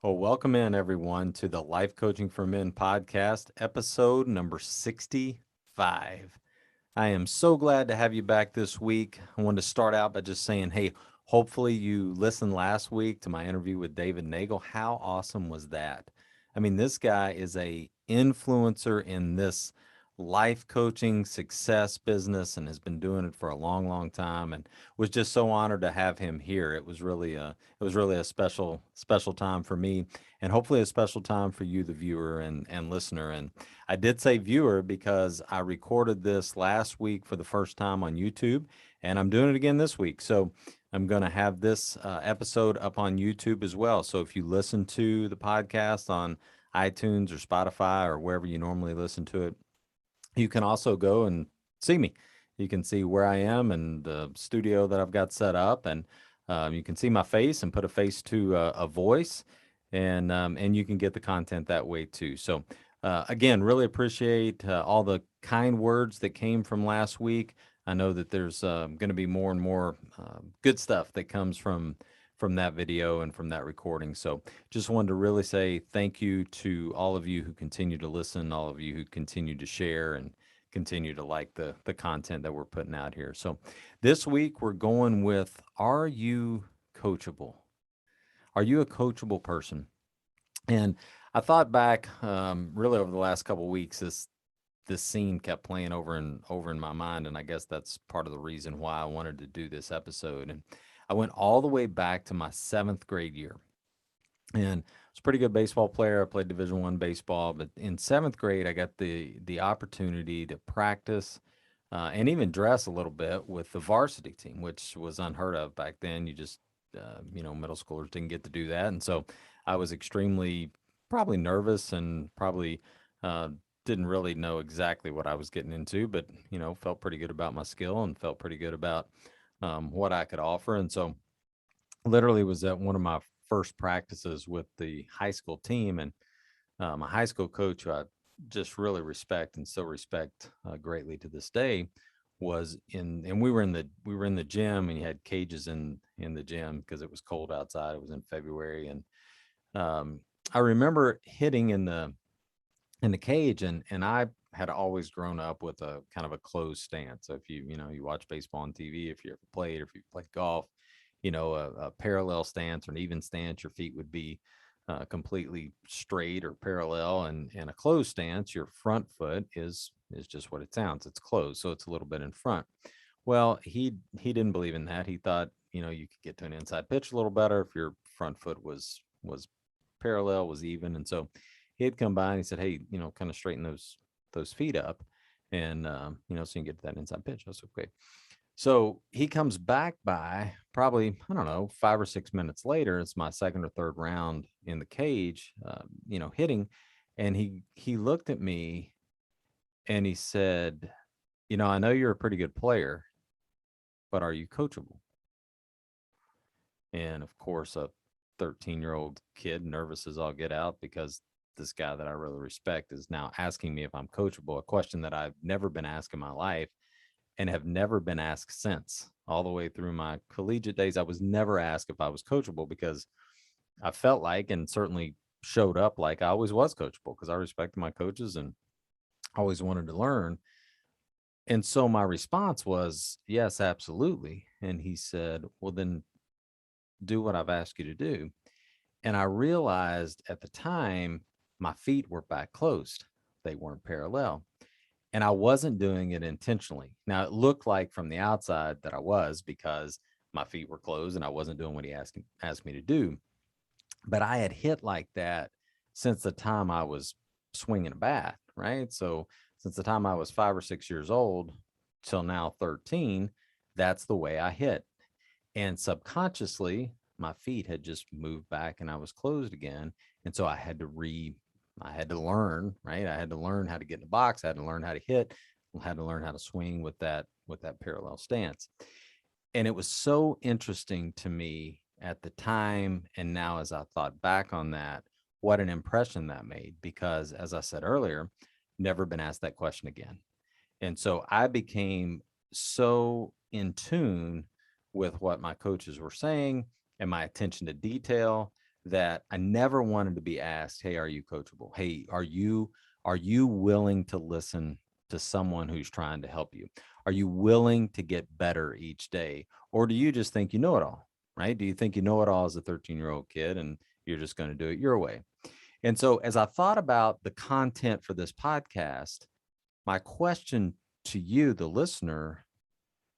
Well, welcome in everyone to the Life Coaching for Men podcast, episode number 65. I am so glad to have you back this week. I wanted to start out by just saying, hey, hopefully you listened last week to my interview with David Nagel. How awesome was that? I mean, this guy is a influencer in this life coaching success business and has been doing it for a long, long time, and was just so honored to have him here. It was really a special time for me, and hopefully a special time for you, the viewer and listener. And I did say viewer because I recorded this last week for the first time on YouTube, and I'm doing it again this week. So I'm going to have this episode up on YouTube as well. So if you listen to the podcast on iTunes or Spotify or wherever you normally listen to it, you can also go and see me. You can see where I am and the studio that I've got set up, and you can see my face and put a face to a voice, and you can get the content that way too. So again, really appreciate all the kind words that came from last week. I know that there's going to be more and more good stuff that comes from that video and from that recording. So just wanted to really say thank you to all of you who continue to listen, all of you who continue to share and continue to like the content that we're putting out here. So this week we're going with, are you coachable? Are you a coachable person? And I thought back really over the last couple of weeks, this scene kept playing over and over in my mind, and I guess that's part of the reason why I wanted to do this episode. And I went all the way back to my seventh grade year, and I was a pretty good baseball player. I played Division I baseball, but in seventh grade, I got the opportunity to practice and even dress a little bit with the varsity team, which was unheard of back then. You just middle schoolers didn't get to do that, and so I was extremely probably nervous and probably uh, didn't really know exactly what I was getting into, but felt pretty good about my skill and felt pretty good about what I could offer, and so literally was at one of my first practices with the high school team, and my high school coach, who I just really respect and still respect greatly to this day, was in, and we were in the gym, and you had cages in the gym because it was cold outside. It was in February, and I remember hitting in the cage, and I had always grown up with a kind of a closed stance. So if you watch baseball on TV, if you ever played, or if you played golf, a parallel stance or an even stance, your feet would be completely straight or parallel, and a closed stance, your front foot is just what it sounds. It's closed, so it's a little bit in front. Well, he didn't believe in that. He thought you could get to an inside pitch a little better if your front foot was parallel, was even, and so he had come by and he said, "Hey, kind of straighten those feet up, and so you can get to that inside pitch." I was okay. So he comes back by probably, I don't know, 5 or 6 minutes later. It's my second or third round in the cage, hitting. And he looked at me and he said, "I know you're a pretty good player, but are you coachable?" And of course, a 13-year-old kid, nervous as all get out, because this guy that I really respect is now asking me if I'm coachable, a question that I've never been asked in my life and have never been asked since. All the way through my collegiate days, I was never asked if I was coachable, because I felt like, and certainly showed up like, I always was coachable because I respected my coaches and always wanted to learn. And so my response was, yes, absolutely. And he said, well, then do what I've asked you to do. And I realized at the time my feet were back closed, they weren't parallel. And I wasn't doing it intentionally. Now, it looked like from the outside that I was, because my feet were closed and I wasn't doing what he asked me to do. But I had hit like that since the time I was swinging a bat, right? So since the time I was 5 or 6 years old till now 13, that's the way I hit. And subconsciously, my feet had just moved back and I was closed again. And so I had to learn, right? I had to learn how to get in the box. I had to learn how to hit. I had to learn how to swing with that parallel stance. And it was so interesting to me at the time, and now as I thought back on that, what an impression that made, because as I said earlier, never been asked that question again. And so I became so in tune with what my coaches were saying and my attention to detail, that I never wanted to be asked, "Hey, are you coachable? Hey, are you willing to listen to someone who's trying to help you? Are you willing to get better each day? Or do you just think you know it all?" Right? Do you think you know it all as a 13-year-old kid and you're just going to do it your way? And so as I thought about the content for this podcast, my question to you, the listener,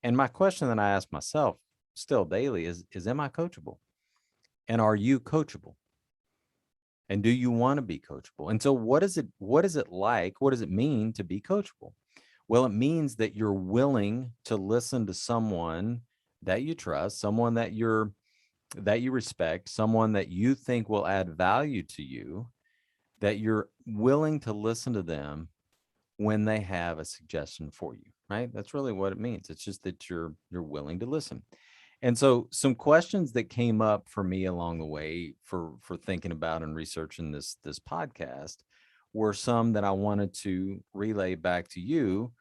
and my question that I ask myself still daily is am I coachable? And are you coachable? And do you want to be coachable? And so what is it like? What does it mean to be coachable? Well, it means that you're willing to listen to someone that you trust, someone that you respect, someone that you think will add value to you, that you're willing to listen to them when they have a suggestion for you, right? That's really what it means. It's just that you're willing to listen. And so some questions that came up for me along the way for thinking about and researching this podcast were some that I wanted to relay back to you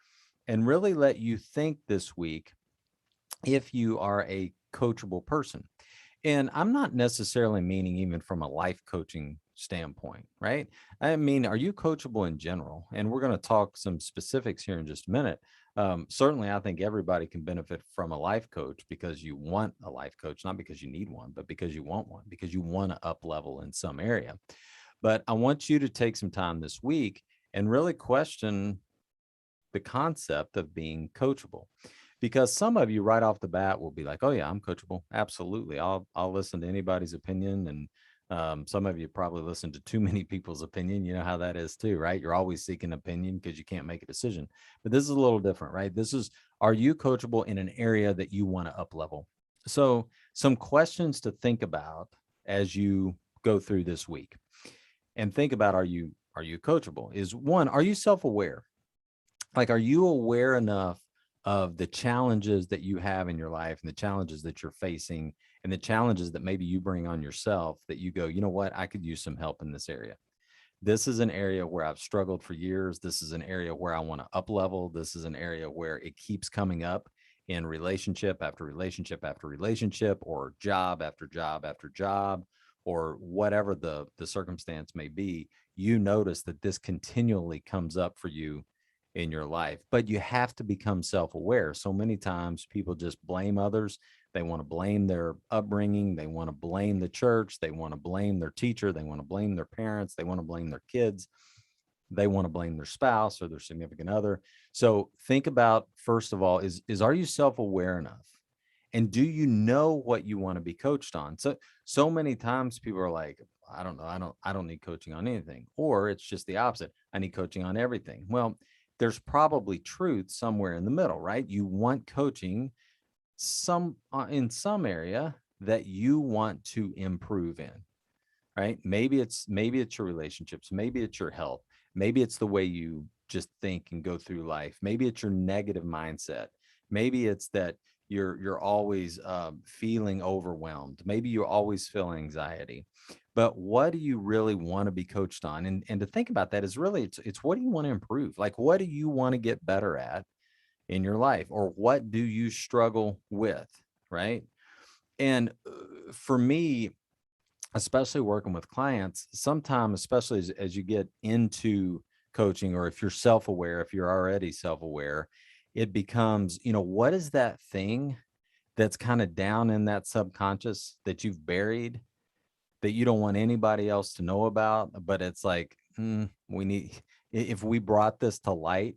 and really let you think this week if you are a coachable person. And I'm not necessarily meaning even from a life coaching standpoint, right? I mean, are you coachable in general? And we're going to talk some specifics here in just a minute. Certainly, I think everybody can benefit from a life coach because you want a life coach, not because you need one, but because you want one, because you want to up level in some area. But I want you to take some time this week and really question the concept of being coachable, because some of you right off the bat will be like, oh yeah, I'm coachable, absolutely, I'll listen to anybody's opinion. And some of you probably listen to too many people's opinion. You know how that is too, right? You're always seeking opinion because you can't make a decision. But this is a little different, right? This is, are you coachable in an area that you want to up level? So some questions to think about as you go through this week and think about, are you coachable, is one, are you self-aware? Like, are you aware enough of the challenges that you have in your life and the challenges that you're facing and the challenges that maybe you bring on yourself, that you go, you know what, I could use some help in this area. This is an area where I've struggled for years. This is an area where I want to up level. This is an area where it keeps coming up in relationship after relationship after relationship, or job after job after job, or whatever the circumstance may be. You notice that this continually comes up for you in your life, but you have to become self-aware. So many times people just blame others. They want to blame their upbringing. They want to blame the church. They want to blame their teacher. They want to blame their parents. They want to blame their kids. They want to blame their spouse or their significant other. So think about, first of all, is are you self-aware enough? And do you know what you want to be coached on? So many times people are like, I don't know, I don't need coaching on anything. Or it's just the opposite. I need coaching on everything. Well, there's probably truth somewhere in the middle, right? You want coaching in some area that you want to improve in, right? Maybe it's your relationships, maybe it's your health, maybe it's the way you just think and go through life, maybe it's your negative mindset, maybe it's that you're always feeling overwhelmed, maybe you always feel anxiety. But what do you really want to be coached on? And to think about that is really, it's what do you want to improve? Like, what do you want to get better at in your life, or what do you struggle with, right? And for me, especially working with clients, sometimes, especially as you get into coaching, or if you're self-aware, if you're already self-aware, it becomes, what is that thing that's kind of down in that subconscious that you've buried, that you don't want anybody else to know about? But it's like, we need, if we brought this to light,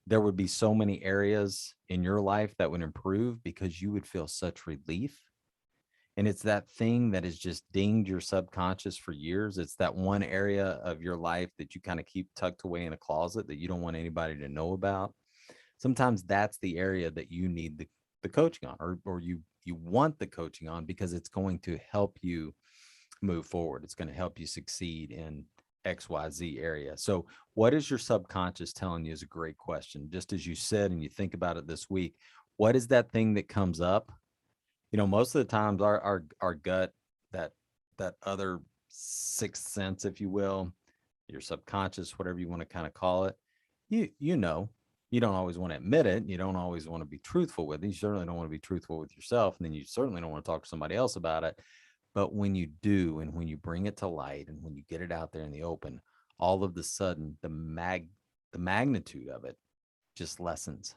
there would be so many areas in your life that would improve because you would feel such relief. And it's that thing that has just dinged your subconscious for years. It's that one area of your life that you kind of keep tucked away in a closet that you don't want anybody to know about. Sometimes that's the area that you need the coaching on, or you want the coaching on, because it's going to help you move forward. It's going to help you succeed in XYZ area. So what is your subconscious telling you is a great question. Just as you said, and you think about it this week, what is that thing that comes up? Most of the times our gut, that other sixth sense, if you will, your subconscious, whatever you want to kind of call it, you don't always want to admit it. You don't always want to be truthful with it. You certainly don't want to be truthful with yourself. And then you certainly don't want to talk to somebody else about it. But when you do, and when you bring it to light, and when you get it out there in the open, all of the sudden the magnitude of it just lessens,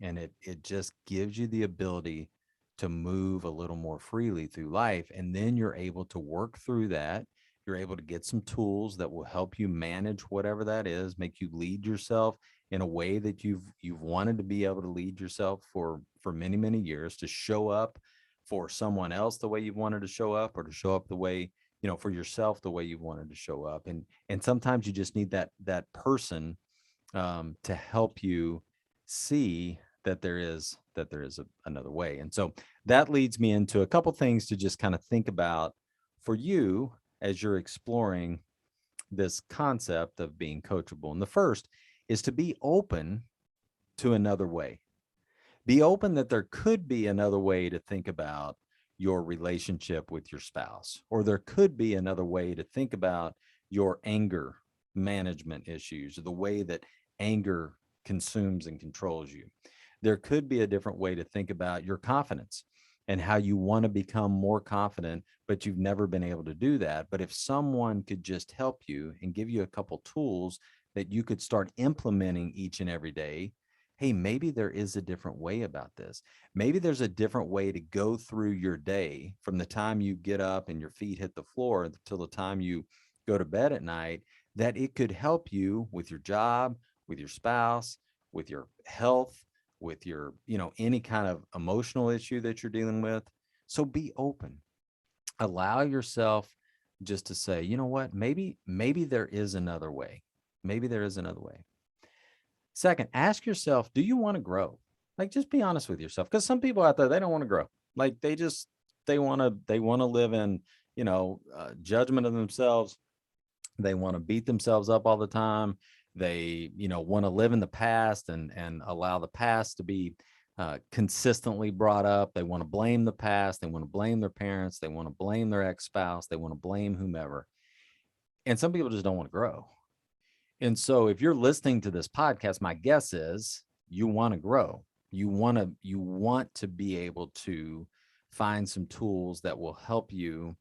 and it just gives you the ability to move a little more freely through life, and then you're able to work through that. You're able to get some tools that will help you manage whatever that is, make you lead yourself in a way that you've wanted to be able to lead yourself for many years, to show up for someone else the way you've wanted to show up, or to show up the way, for yourself, the way you wanted to show up. And sometimes you just need that person, to help you see that there is another way. And so that leads me into a couple things to just kind of think about for you as you're exploring this concept of being coachable. And the first is to be open to another way. Be open that there could be another way to think about your relationship with your spouse, or there could be another way to think about your anger management issues, or the way that anger consumes and controls you. There could be a different way to think about your confidence and how you want to become more confident, but you've never been able to do that. But if someone could just help you and give you a couple tools that you could start implementing each and every day, hey, maybe there is a different way about this. Maybe there's a different way to go through your day from the time you get up and your feet hit the floor until the time you go to bed at night, that it could help you with your job, with your spouse, with your health, with your, any kind of emotional issue that you're dealing with. So be open. Allow yourself just to say, you know what, maybe there is another way. Maybe there is another way. Second, ask yourself, do you want to grow? Like, just be honest with yourself. Because some people out there, they don't want to grow. Like, they want to live in, judgment of themselves. They want to beat themselves up all the time. They, want to live in the past and allow the past to be consistently brought up. They want to blame the past. They want to blame their parents. They want to blame their ex-spouse. They want to blame whomever. And some people just don't want to grow. And so if you're listening to this podcast, my guess is you want to grow. You want to be able to find some tools that will help you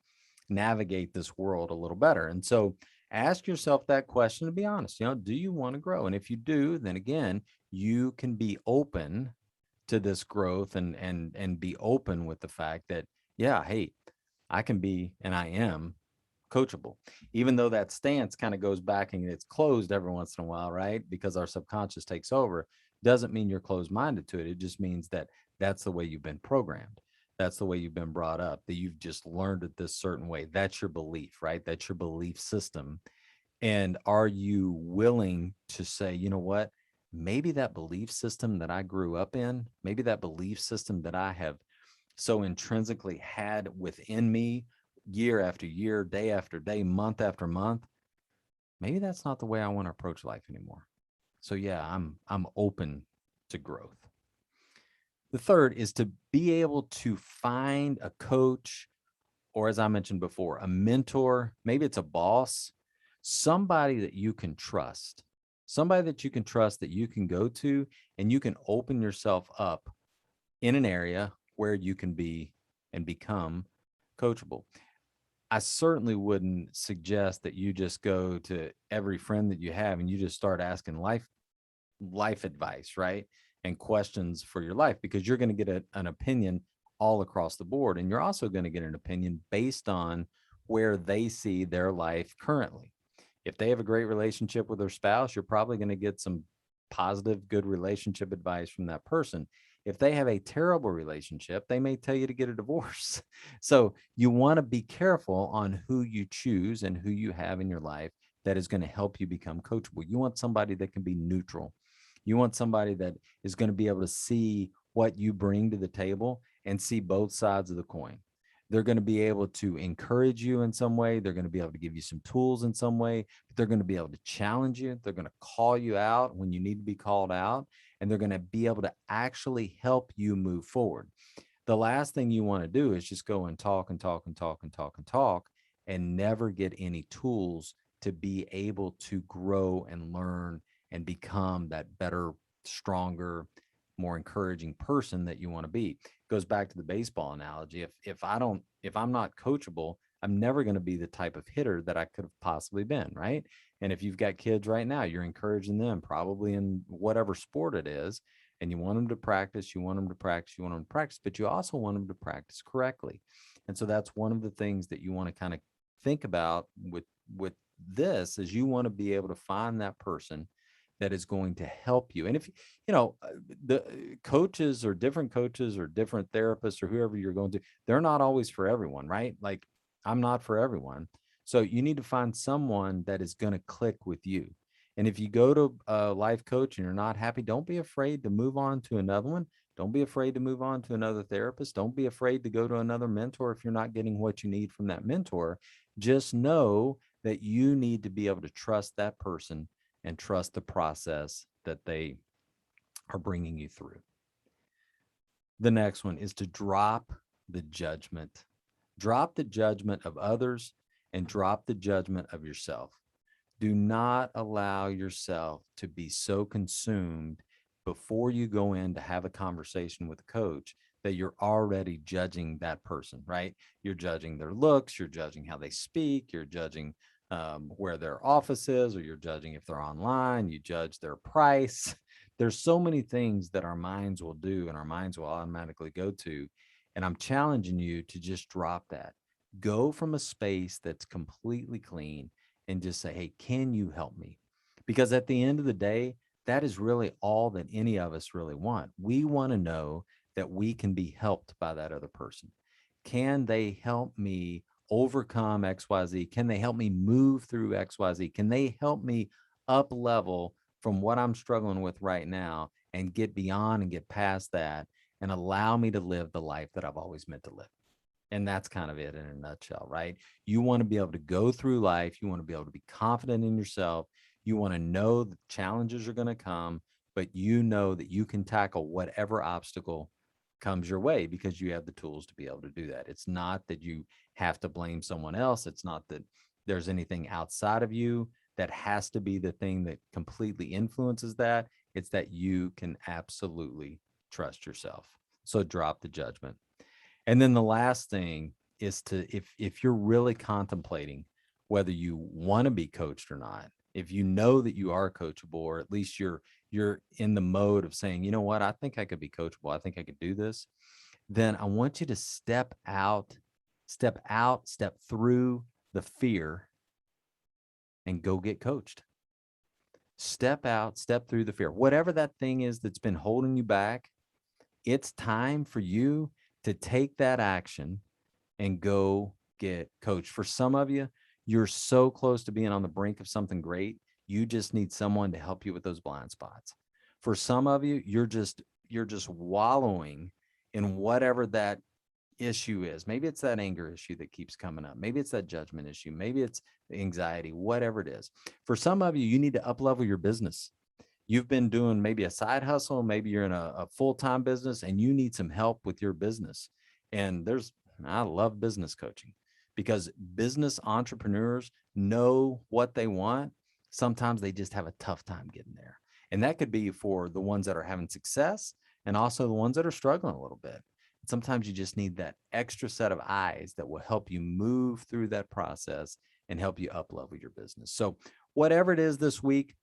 navigate this world a little better. And so ask yourself that question, to be honest. Do you want to grow? And if you do, then again, you can be open to this growth, and be open with the fact that, yeah, hey, I can be, and I am coachable, even though that stance kind of goes back and it's closed every once in a while, right? Because our subconscious takes over. Doesn't mean you're closed minded to it. It just means that that's the way you've been programmed. That's the way you've been brought up, that you've just learned it this certain way. That's your belief, right? That's your belief system. And are you willing to say, you know what? Maybe that belief system that I grew up in, maybe that belief system that I have so intrinsically had within me year after year, day after day, month after month, maybe that's not the way I want to approach life anymore. So yeah, I'm open to growth. The third is to be able to find a coach, or as I mentioned before, a mentor. Maybe it's a boss, somebody that you can trust, that you can go to, and you can open yourself up in an area where you can be and become coachable. I certainly wouldn't suggest that you just go to every friend that you have and you just start asking life advice, right? And questions for your life, because you're going to get an opinion all across the board. And you're also going to get an opinion based on where they see their life currently. If they have a great relationship with their spouse, you're probably going to get some positive, good relationship advice from that person. If they have a terrible relationship, they may tell you to get a divorce. So you want to be careful on who you choose and who you have in your life that is going to help you become coachable. You want somebody that can be neutral. You want somebody that is going to be able to see what you bring to the table and see both sides of the coin. They're going to be able to encourage you in some way. They're going to be able to give you some tools in some way. But they're going to be able to challenge you. They're going to call you out when you need to be called out. And they're going to be able to actually help you move forward. The last thing you want to do is just go and talk and talk and talk and talk and talk and never get any tools to be able to grow and learn and become that better, stronger, more encouraging person that you want to be. It goes back to the baseball analogy. If I'm not coachable, I'm never going to be the type of hitter that I could have possibly been, right? And if you've got kids right now, you're encouraging them probably in whatever sport it is, and you want them to practice, you want them to practice, you want them to practice, but you also want them to practice correctly. And so that's one of the things that you want to kind of think about with this is you want to be able to find that person that is going to help you. And if the coaches or different therapists or whoever you're going to, they're not always for everyone, right? Like I'm not for everyone. So you need to find someone that is going to click with you. And if you go to a life coach and you're not happy, don't be afraid to move on to another one. Don't be afraid to move on to another therapist. Don't be afraid to go to another mentor if you're not getting what you need from that mentor. Just know that you need to be able to trust that person and trust the process that they are bringing you through. The next one is to drop the judgment. Drop the judgment of others and drop the judgment of yourself. Do not allow yourself to be so consumed before you go in to have a conversation with a coach that you're already judging that person, right? You're judging their looks, you're judging how they speak, you're judging where their office is, or you're judging if they're online, you judge their price. There's so many things that our minds will do and our minds will automatically go to. And I'm challenging you to just drop that. Go from a space that's completely clean and just say, hey, can you help me? Because at the end of the day, that is really all that any of us really want. We want to know that we can be helped by that other person. Can they help me overcome XYZ? Can they help me move through XYZ? Can they help me up level from what I'm struggling with right now and get beyond and get past that and allow me to live the life that I've always meant to live? And that's kind of it in a nutshell, right? You want to be able to go through life. You want to be able to be confident in yourself. You want to know the challenges are going to come, but you know that you can tackle whatever obstacle comes your way because you have the tools to be able to do that. It's not that you have to blame someone else. It's not that there's anything outside of you that has to be the thing that completely influences that. It's that you can absolutely trust yourself. So drop the judgment. And then the last thing is to if you're really contemplating whether you want to be coached or not, if you know that you are coachable, or at least you're in the mode of saying, you know what, I think I could be coachable, I think I could do this, then I want you to step through the fear and go get coached. Step out, step through the fear. Whatever that thing is that's been holding you back, it's time for you to take that action and go get coached. For some of you, you're so close to being on the brink of something great. You just need someone to help you with those blind spots. For some of you, you're just wallowing in whatever that issue is. Maybe it's that anger issue that keeps coming up. Maybe it's that judgment issue. Maybe it's anxiety, whatever it is. For some of you, you need to up-level your business. You've been doing maybe a side hustle, maybe you're in a full-time business and you need some help with your business. And I love business coaching because business entrepreneurs know what they want. Sometimes they just have a tough time getting there. And that could be for the ones that are having success and also the ones that are struggling a little bit. Sometimes you just need that extra set of eyes that will help you move through that process and help you up level your business. So whatever it is this week,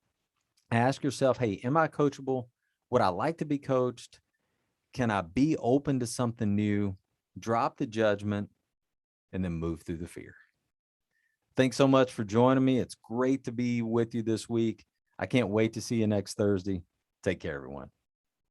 ask yourself, hey, am I coachable? Would I like to be coached? Can I be open to something new? Drop the judgment and then move through the fear. Thanks so much for joining me. It's great to be with you this week. I can't wait to see you next Thursday. Take care, everyone.